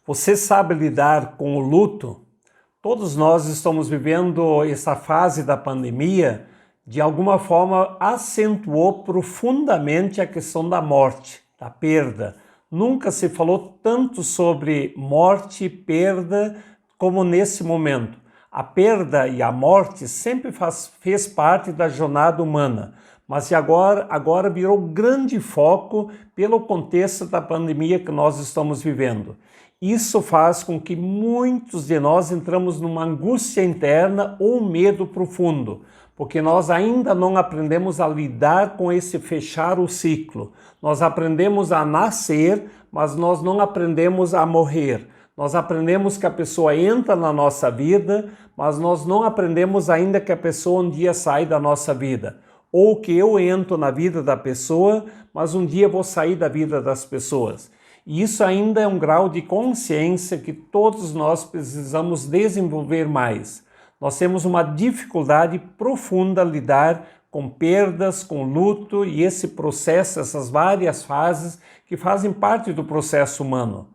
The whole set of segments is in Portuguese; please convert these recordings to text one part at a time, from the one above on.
Você sabe lidar com o luto? Todos nós estamos vivendo essa fase da pandemia, de alguma forma acentuou profundamente a questão da morte, da perda. Nunca se falou tanto sobre morte e perda como nesse momento. A perda e a morte sempre fez parte da jornada humana, mas agora virou grande foco pelo contexto da pandemia que nós estamos vivendo. Isso faz com que muitos de nós entramos numa angústia interna ou medo profundo, porque nós ainda não aprendemos a lidar com esse fechar o ciclo. Nós aprendemos a nascer, mas nós não aprendemos a morrer. Nós aprendemos que a pessoa entra na nossa vida, mas nós não aprendemos ainda que a pessoa um dia sai da nossa vida. Ou que eu entro na vida da pessoa, mas um dia vou sair da vida das pessoas. E isso ainda é um grau de consciência que todos nós precisamos desenvolver mais. Nós temos uma dificuldade profunda a lidar com perdas, com luto e esse processo, essas várias fases que fazem parte do processo humano.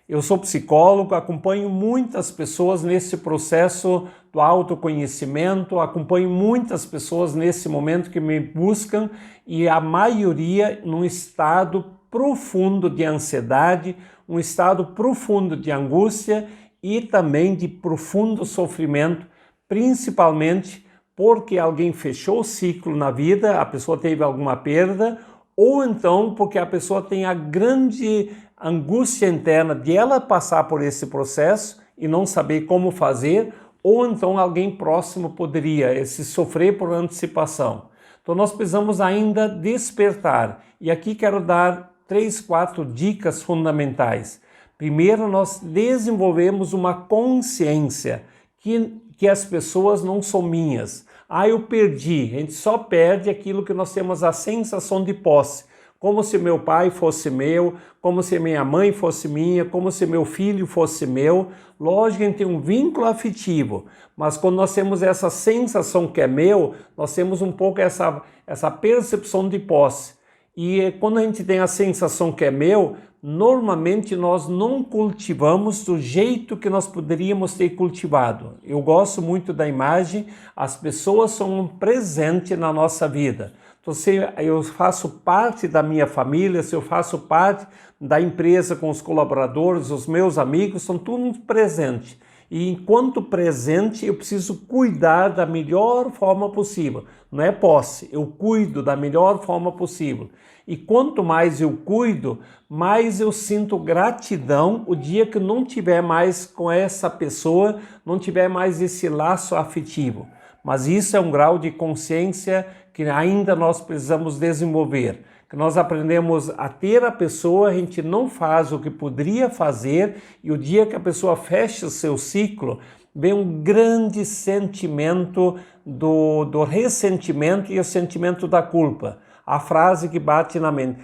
Eu sou psicólogo, acompanho muitas pessoas nesse processo do autoconhecimento, acompanho muitas pessoas nesse momento que me buscam e a maioria num estado profundo de ansiedade, um estado profundo de angústia e também de profundo sofrimento, principalmente porque alguém fechou o ciclo na vida, a pessoa teve alguma perda, ou então porque a pessoa tem a grande angústia interna de ela passar por esse processo e não saber como fazer, ou então alguém próximo poderia sofrer por antecipação. Então nós precisamos ainda despertar. E aqui quero dar 3, 4 dicas fundamentais. Primeiro, nós desenvolvemos uma consciência que as pessoas não são minhas. Eu perdi. A gente só perde aquilo que nós temos a sensação de posse. Como se meu pai fosse meu, como se minha mãe fosse minha, como se meu filho fosse meu. Lógico que a gente tem um vínculo afetivo, mas quando nós temos essa sensação que é meu, nós temos um pouco essa percepção de posse. E quando a gente tem a sensação que é meu, normalmente nós não cultivamos do jeito que nós poderíamos ter cultivado. Eu gosto muito da imagem, as pessoas são um presente na nossa vida. Então, se eu faço parte da minha família, se eu faço parte da empresa com os colaboradores, os meus amigos, são tudo um presente. E enquanto presente, eu preciso cuidar da melhor forma possível. Não é posse, eu cuido da melhor forma possível. E quanto mais eu cuido, mais eu sinto gratidão o dia que não tiver mais com essa pessoa, não tiver mais esse laço afetivo. Mas isso é um grau de consciência que ainda nós precisamos desenvolver. Que nós aprendemos a ter a pessoa, a gente não faz o que poderia fazer e o dia que a pessoa fecha o seu ciclo, vem um grande sentimento do ressentimento e o sentimento da culpa. A frase que bate na mente: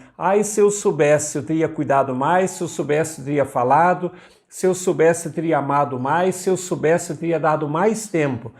se eu soubesse, eu teria cuidado mais, se eu soubesse, eu teria falado, se eu soubesse, eu teria amado mais, se eu soubesse, eu teria dado mais tempo.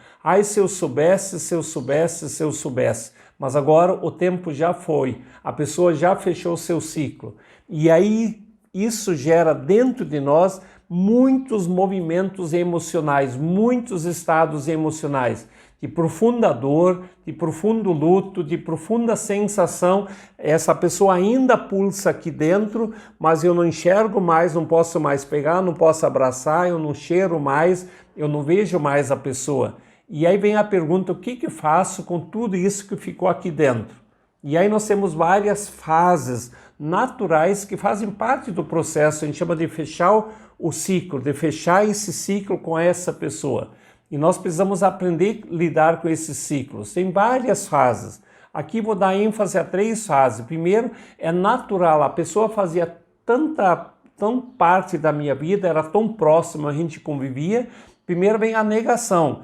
Se eu soubesse, se eu soubesse, se eu soubesse. Mas agora o tempo já foi, a pessoa já fechou o seu ciclo. E aí isso gera dentro de nós muitos movimentos emocionais, muitos estados emocionais, de profunda dor, de profundo luto, de profunda sensação. Essa pessoa ainda pulsa aqui dentro, mas eu não enxergo mais, não posso mais pegar, não posso abraçar, eu não cheiro mais, eu não vejo mais a pessoa. E aí vem a pergunta: o que faço com tudo isso que ficou aqui dentro? E aí nós temos várias fases naturais que fazem parte do processo, a gente chama de fechar o ciclo, de fechar esse ciclo com essa pessoa. E nós precisamos aprender a lidar com esses ciclos. Tem várias fases. Aqui vou dar ênfase a 3 fases. Primeiro, é natural, a pessoa fazia tão parte da minha vida, era tão próxima, a gente convivia. Primeiro vem a negação,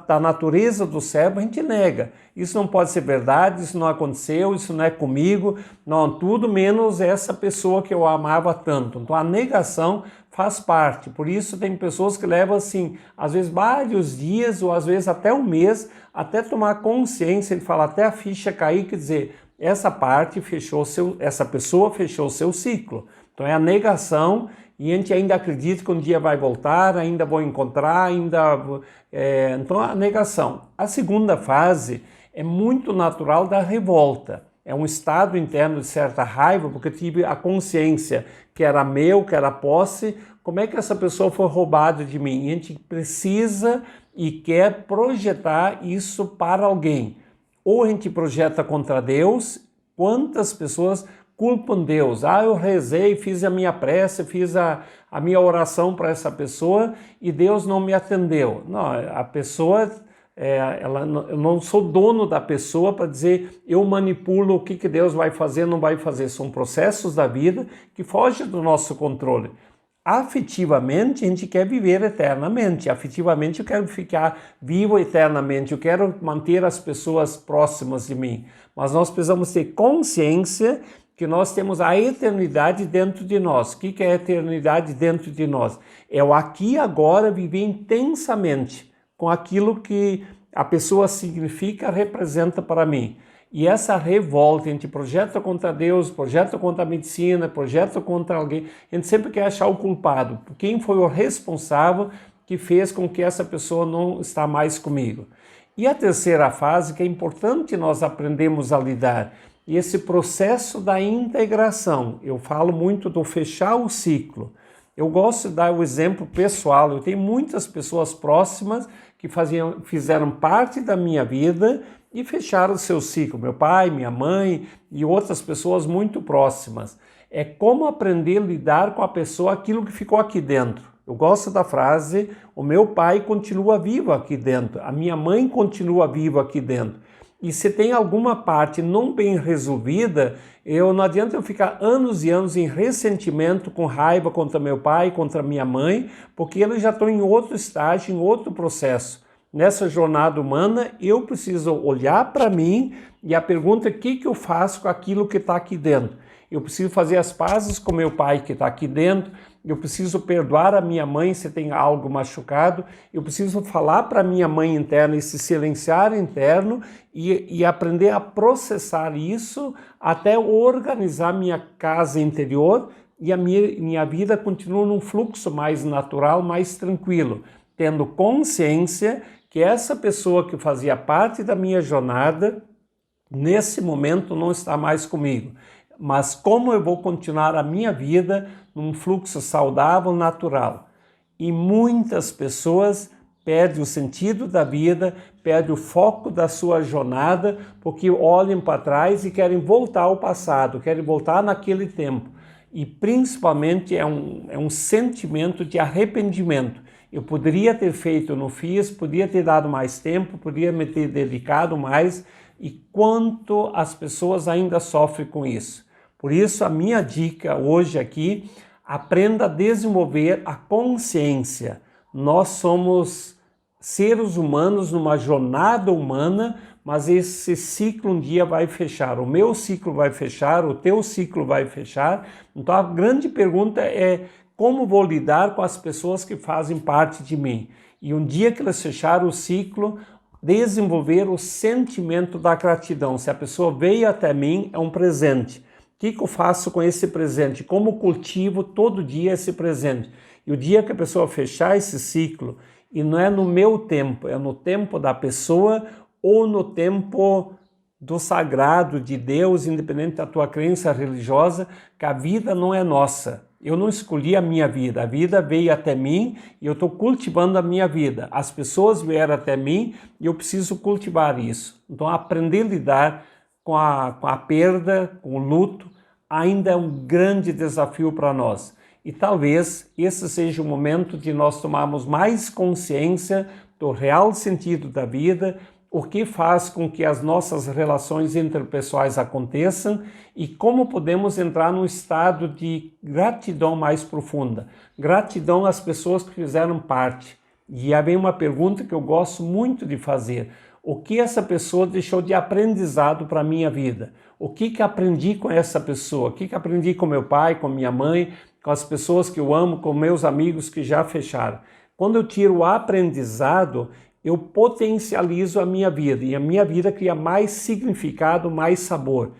da natureza do cérebro, a gente nega. Isso não pode ser verdade, isso não aconteceu, isso não é comigo, não, tudo menos essa pessoa que eu amava tanto. Então a negação faz parte, por isso tem pessoas que levam assim, às vezes vários dias ou às vezes até um mês, até tomar consciência, ele fala até a ficha cair, quer dizer, essa pessoa fechou o seu ciclo. Então é a negação e a gente ainda acredita que um dia vai voltar, ainda vou encontrar, então a negação. A segunda fase é muito natural da revolta. É um estado interno de certa raiva, porque eu tive a consciência que era meu, que era posse. Como é que essa pessoa foi roubada de mim? E a gente precisa e quer projetar isso para alguém. Ou a gente projeta contra Deus. Quantas pessoas culpam Deus? Eu rezei, fiz a minha prece, fiz a minha oração para essa pessoa e Deus não me atendeu. Não, a pessoa... eu não sou dono da pessoa para dizer eu manipulo o que Deus vai fazer ou não vai fazer. São processos da vida que fogem do nosso controle. Afetivamente, a gente quer viver eternamente. Afetivamente, eu quero ficar vivo eternamente. Eu quero manter as pessoas próximas de mim. Mas nós precisamos ter consciência que nós temos a eternidade dentro de nós. O que é a eternidade dentro de nós? É o aqui e agora viver intensamente com aquilo que a pessoa significa, representa para mim. E essa revolta, a gente projeta contra Deus, projeta contra a medicina, projeta contra alguém, a gente sempre quer achar o culpado. Quem foi o responsável que fez com que essa pessoa não está mais comigo? E a terceira fase, que é importante nós aprendemos a lidar, e esse processo da integração. Eu falo muito do fechar o ciclo. Eu gosto de dar o exemplo pessoal. Eu tenho muitas pessoas próximas que fizeram parte da minha vida e fecharam o seu ciclo. Meu pai, minha mãe e outras pessoas muito próximas. É como aprender a lidar com a pessoa, aquilo que ficou aqui dentro. Eu gosto da frase, o meu pai continua vivo aqui dentro, a minha mãe continua viva aqui dentro. E se tem alguma parte não bem resolvida, não adianta eu ficar anos e anos em ressentimento, com raiva contra meu pai, contra minha mãe, porque eles já estão em outro estágio, em outro processo. Nessa jornada humana, eu preciso olhar para mim e a pergunta é o que eu faço com aquilo que está aqui dentro. Eu preciso fazer as pazes com meu pai que está aqui dentro, eu preciso perdoar a minha mãe se tem algo machucado, eu preciso falar para a minha mãe interna e se silenciar interno e aprender a processar isso até organizar minha casa interior e a minha vida continua num fluxo mais natural, mais tranquilo, tendo consciência que essa pessoa que fazia parte da minha jornada, nesse momento não está mais comigo. Mas como eu vou continuar a minha vida num fluxo saudável, natural. E muitas pessoas perdem o sentido da vida, perdem o foco da sua jornada, porque olham para trás e querem voltar ao passado, querem voltar naquele tempo. E principalmente é um sentimento de arrependimento. Eu poderia ter feito, não fiz, podia ter dado mais tempo, podia me ter dedicado mais, e quanto as pessoas ainda sofrem com isso. Por isso, a minha dica hoje aqui, aprenda a desenvolver a consciência. Nós somos seres humanos numa jornada humana, mas esse ciclo um dia vai fechar. O meu ciclo vai fechar, o teu ciclo vai fechar. Então, a grande pergunta é como vou lidar com as pessoas que fazem parte de mim? E um dia que elas fecharem o ciclo, desenvolver o sentimento da gratidão. Se a pessoa veio até mim, é um presente. O que eu faço com esse presente? Como cultivo todo dia esse presente? E o dia que a pessoa fechar esse ciclo, e não é no meu tempo, é no tempo da pessoa ou no tempo do sagrado de Deus, independente da tua crença religiosa, que a vida não é nossa. Eu não escolhi a vida veio até mim e eu estou cultivando a minha vida. As pessoas vieram até mim e eu preciso cultivar isso. Então, aprender a lidar com a perda, com o luto, ainda é um grande desafio para nós. E talvez esse seja o momento de nós tomarmos mais consciência do real sentido da vida, o que faz com que as nossas relações interpessoais aconteçam e como podemos entrar num estado de gratidão mais profunda. Gratidão às pessoas que fizeram parte. E aí vem uma pergunta que eu gosto muito de fazer. O que essa pessoa deixou de aprendizado para a minha vida? O que aprendi com essa pessoa? O que aprendi com meu pai, com minha mãe, com as pessoas que eu amo, com meus amigos que já fecharam? Quando eu tiro o aprendizado, eu potencializo a minha vida e a minha vida cria mais significado, mais sabor.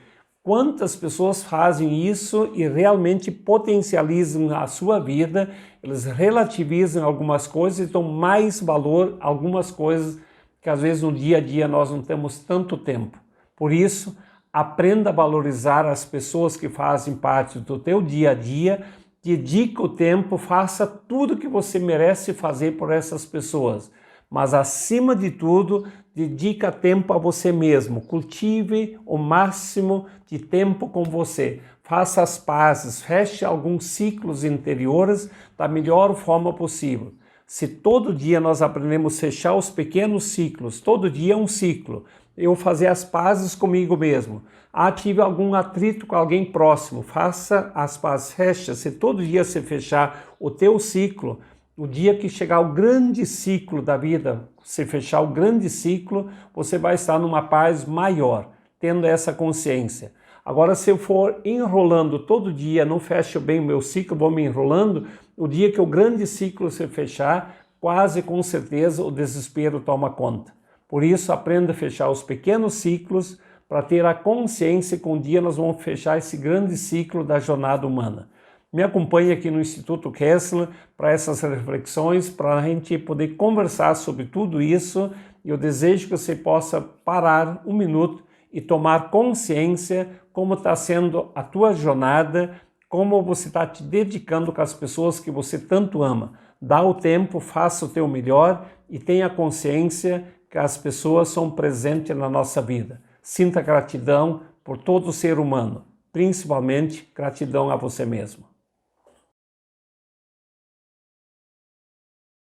Quantas pessoas fazem isso e realmente potencializam a sua vida, eles relativizam algumas coisas e dão mais valor a algumas coisas que às vezes no dia a dia nós não temos tanto tempo. Por isso, aprenda a valorizar as pessoas que fazem parte do teu dia a dia, dedica o tempo, faça tudo que você merece fazer por essas pessoas. Mas acima de tudo, dedica tempo a você mesmo, cultive o máximo de tempo com você, faça as pazes, feche alguns ciclos interiores da melhor forma possível. Se todo dia nós aprendemos a fechar os pequenos ciclos, todo dia é um ciclo, eu fazer as pazes comigo mesmo, tive algum atrito com alguém próximo, faça as pazes, fecha, se todo dia você fechar o teu ciclo, o dia que chegar o grande ciclo da vida, se fechar o grande ciclo, você vai estar numa paz maior, tendo essa consciência. Agora, se eu for enrolando todo dia, não fecho bem o meu ciclo, vou me enrolando, o dia que o grande ciclo se fechar, quase com certeza o desespero toma conta. Por isso, aprenda a fechar os pequenos ciclos para ter a consciência que um dia nós vamos fechar esse grande ciclo da jornada humana. Me acompanhe aqui no Instituto Kessler para essas reflexões, para a gente poder conversar sobre tudo isso. E eu desejo que você possa parar um minuto e tomar consciência como está sendo a tua jornada, como você está te dedicando com as pessoas que você tanto ama. Dá o tempo, faça o teu melhor e tenha consciência que as pessoas são presentes na nossa vida. Sinta gratidão por todo ser humano, principalmente gratidão a você mesmo.